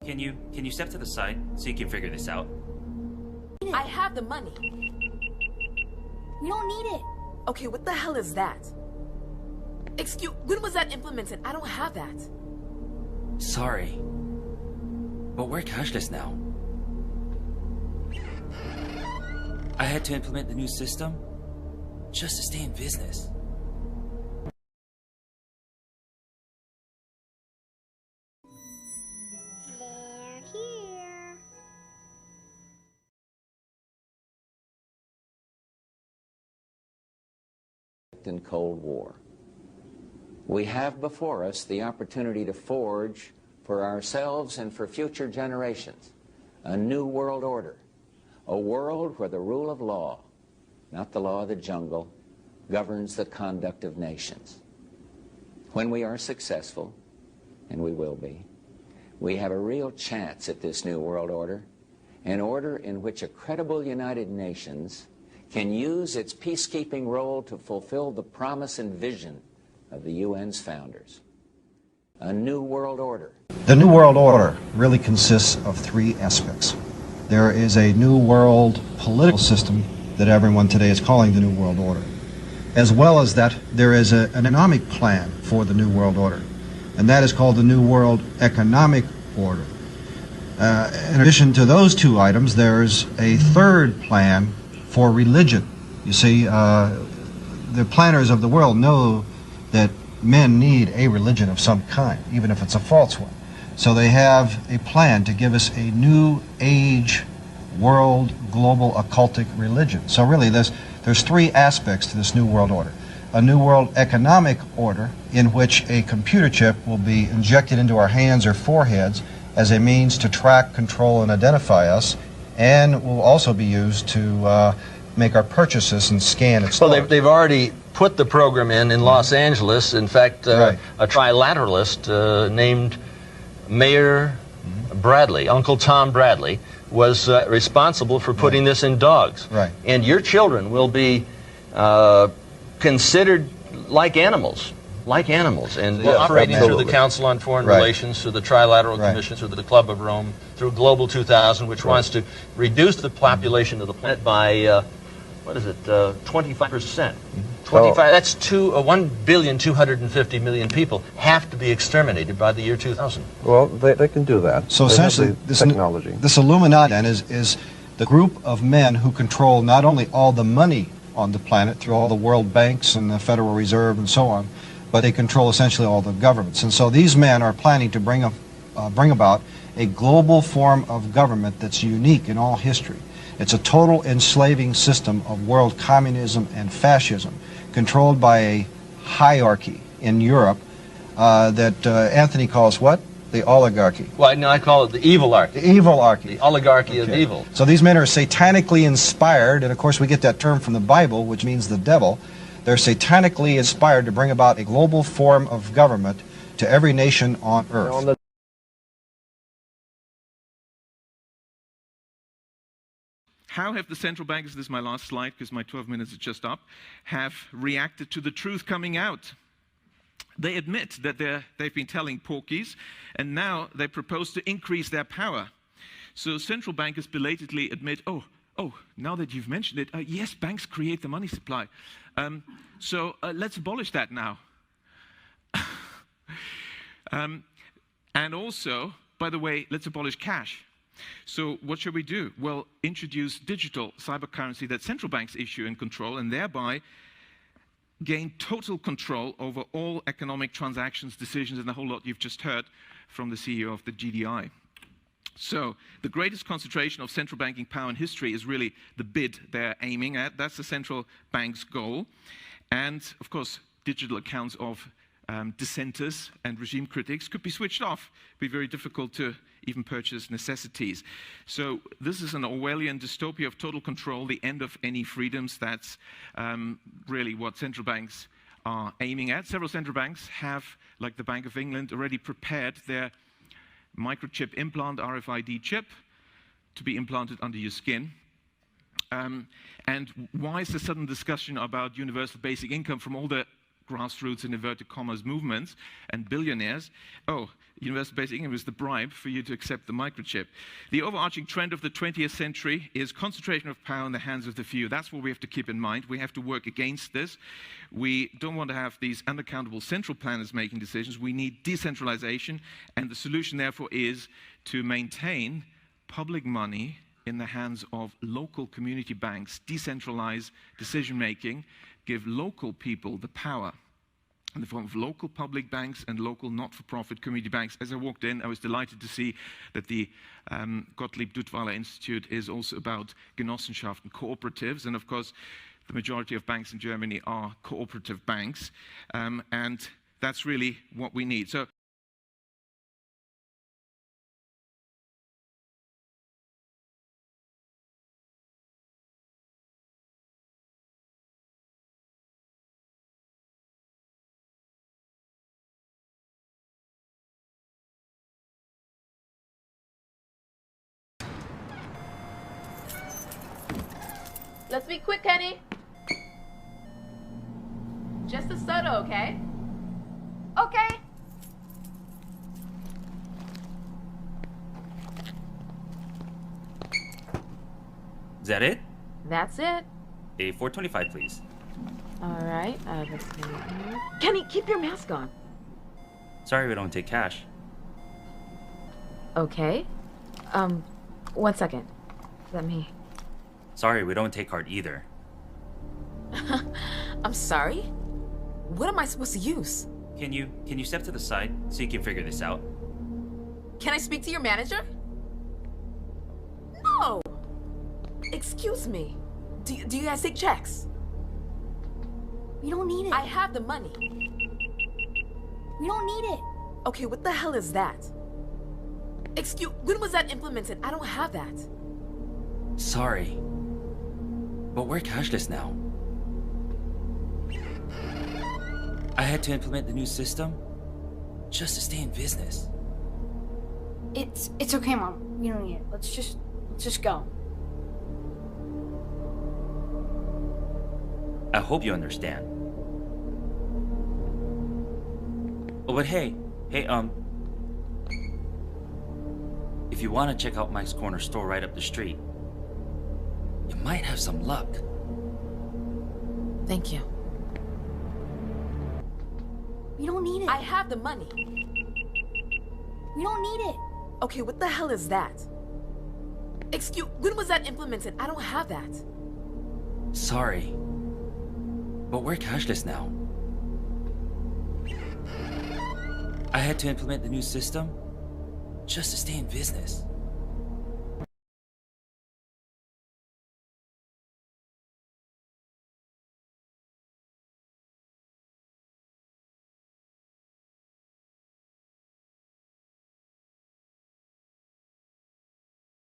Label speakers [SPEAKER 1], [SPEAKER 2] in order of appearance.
[SPEAKER 1] Can you step to the side so you can figure this out?
[SPEAKER 2] I have the money.
[SPEAKER 3] We don't need it.
[SPEAKER 2] Okay, what the hell is that? Excuse, when was that implemented? I don't have that.
[SPEAKER 1] Sorry. But we're cashless now. I had to implement the new system just to stay in business.
[SPEAKER 3] They're here.
[SPEAKER 4] In Cold War. We have before us the opportunity to forge for ourselves and for future generations a new world order, a world where the rule of law, not the law of the jungle, governs the conduct of nations. When we are successful, and we will be, we have a real chance at this new world order, an order in which a credible United Nations can use its peacekeeping role to fulfill the promise and vision of the UN's founders. A new world order.
[SPEAKER 5] The New World Order really consists of three aspects. There is a new world political system that everyone today is calling the New World Order. As well as that, there is an economic plan for the New World Order, and that is called the New World Economic Order. In addition to those two items, there's a third plan for religion. You see, the planners of the world know that men need a religion of some kind, even if it's a false one. So they have a plan to give us a new age world global occultic religion. So really there's three aspects to this new world order. A new world economic order in which a computer chip will be injected into our hands or foreheads as a means to track, control, and identify us, and will also be used to make our purchases and scan its
[SPEAKER 6] Well, they've already put the program in Los Angeles. In fact,
[SPEAKER 5] Right.
[SPEAKER 6] a trilateralist named Mayor Bradley, Uncle Tom Bradley, was responsible for putting this in dogs.
[SPEAKER 5] Right.
[SPEAKER 6] And your children will be considered like animals. And operating through the Council on Foreign
[SPEAKER 5] Right.
[SPEAKER 6] Relations, through the Trilateral
[SPEAKER 5] Right.
[SPEAKER 6] Commission, through the Club of Rome, through Global 2000, which wants to reduce the population of the planet by, 25%. 25, that's 1,250,000,000 people have to be exterminated by the year 2000.
[SPEAKER 7] Well, they can do that.
[SPEAKER 5] So
[SPEAKER 7] They have
[SPEAKER 5] essentially,
[SPEAKER 7] the technology.
[SPEAKER 5] this Illuminati then is the group of men who control not only all the money on the planet through all the world banks and the Federal Reserve and so on, but they control essentially all the governments. And so these men are planning to bring about a global form of government that's unique in all history. It's a total enslaving system of world communism and fascism, controlled by a hierarchy in Europe that Anthony calls what? The oligarchy.
[SPEAKER 6] Well, no, I call it the evilarchy.
[SPEAKER 5] The evilarchy.
[SPEAKER 6] The oligarchy of
[SPEAKER 5] Okay.
[SPEAKER 6] evil.
[SPEAKER 5] So these men are satanically inspired, and of course we get that term from the Bible, which means the devil. They're satanically inspired to bring about a global form of government to every nation on earth.
[SPEAKER 8] How have the central bankers, this is my last slide because my 12 minutes is just up, have reacted to the truth coming out? They admit that they've been telling porkies, and now they propose to increase their power. So central bankers belatedly admit, oh, now that you've mentioned it, yes, banks create the money supply. So let's abolish that now. And also, by the way, let's abolish cash. So what should we do? Well, introduce digital cyber currency that central banks issue and control, and thereby gain total control over all economic transactions, decisions, and the whole lot you've just heard from the CEO of the GDI. So the greatest concentration of central banking power in history is really the bid they're aiming at. That's the central bank's goal. And of course, digital accounts of dissenters and regime critics could be switched off. It'd be very difficult to even purchase necessities. So this is an Orwellian dystopia of total control, the end of any freedoms. That's really what central banks are aiming at. Several central banks have, like the Bank of England, already prepared their microchip implant, RFID chip, to be implanted under your skin. And why is the sudden discussion about universal basic income from all the grassroots and inverted commas movements and billionaires. Oh, universal basic income is the bribe for you to accept the microchip. The overarching trend of the 20th century is concentration of power in the hands of the few. That's what we have to keep in mind. We have to work against this. We don't want to have these unaccountable central planners making decisions. We need decentralization, and the solution, therefore, is to maintain public money in the hands of local community banks, decentralize decision-making, give local people the power in the form of local public banks and local not-for-profit community banks. As I walked in, I was delighted to see that the Gottlieb Duttweiler Institute is also about Genossenschaften, cooperatives, and of course, the majority of banks in Germany are cooperative banks, and that's really what we need. So.
[SPEAKER 2] Let's be quick, Kenny. Just a soda, okay?
[SPEAKER 3] Okay.
[SPEAKER 1] Is that it?
[SPEAKER 2] That's it.
[SPEAKER 1] A 425, please.
[SPEAKER 2] All right. Let's see. Kenny, keep your mask on.
[SPEAKER 1] Sorry, we don't take cash.
[SPEAKER 2] Okay. 1 second. Let me.
[SPEAKER 1] Sorry, we don't take card either.
[SPEAKER 2] I'm sorry? What am I supposed to use?
[SPEAKER 1] Can you step to the side so you can figure this out?
[SPEAKER 2] Can I speak to your manager? No! Excuse me. Do you guys take checks?
[SPEAKER 3] We don't need it.
[SPEAKER 2] I have the money.
[SPEAKER 3] We don't need it.
[SPEAKER 2] Okay, what the hell is that? When was that implemented? I don't have that.
[SPEAKER 1] Sorry, but we're cashless now. I had to implement the new system just to stay in business.
[SPEAKER 3] It's okay, Mom. We don't need it. Let's just go.
[SPEAKER 1] I hope you understand. Oh, but hey, if you want to check out Mike's Corner store right up the street, you might have some luck.
[SPEAKER 2] Thank you.
[SPEAKER 3] We don't need it.
[SPEAKER 2] I have the money.
[SPEAKER 3] We don't need it.
[SPEAKER 2] Okay, what the hell is that? When was that implemented? I don't have that.
[SPEAKER 1] Sorry, but we're cashless now. I had to implement the new system just to stay in business.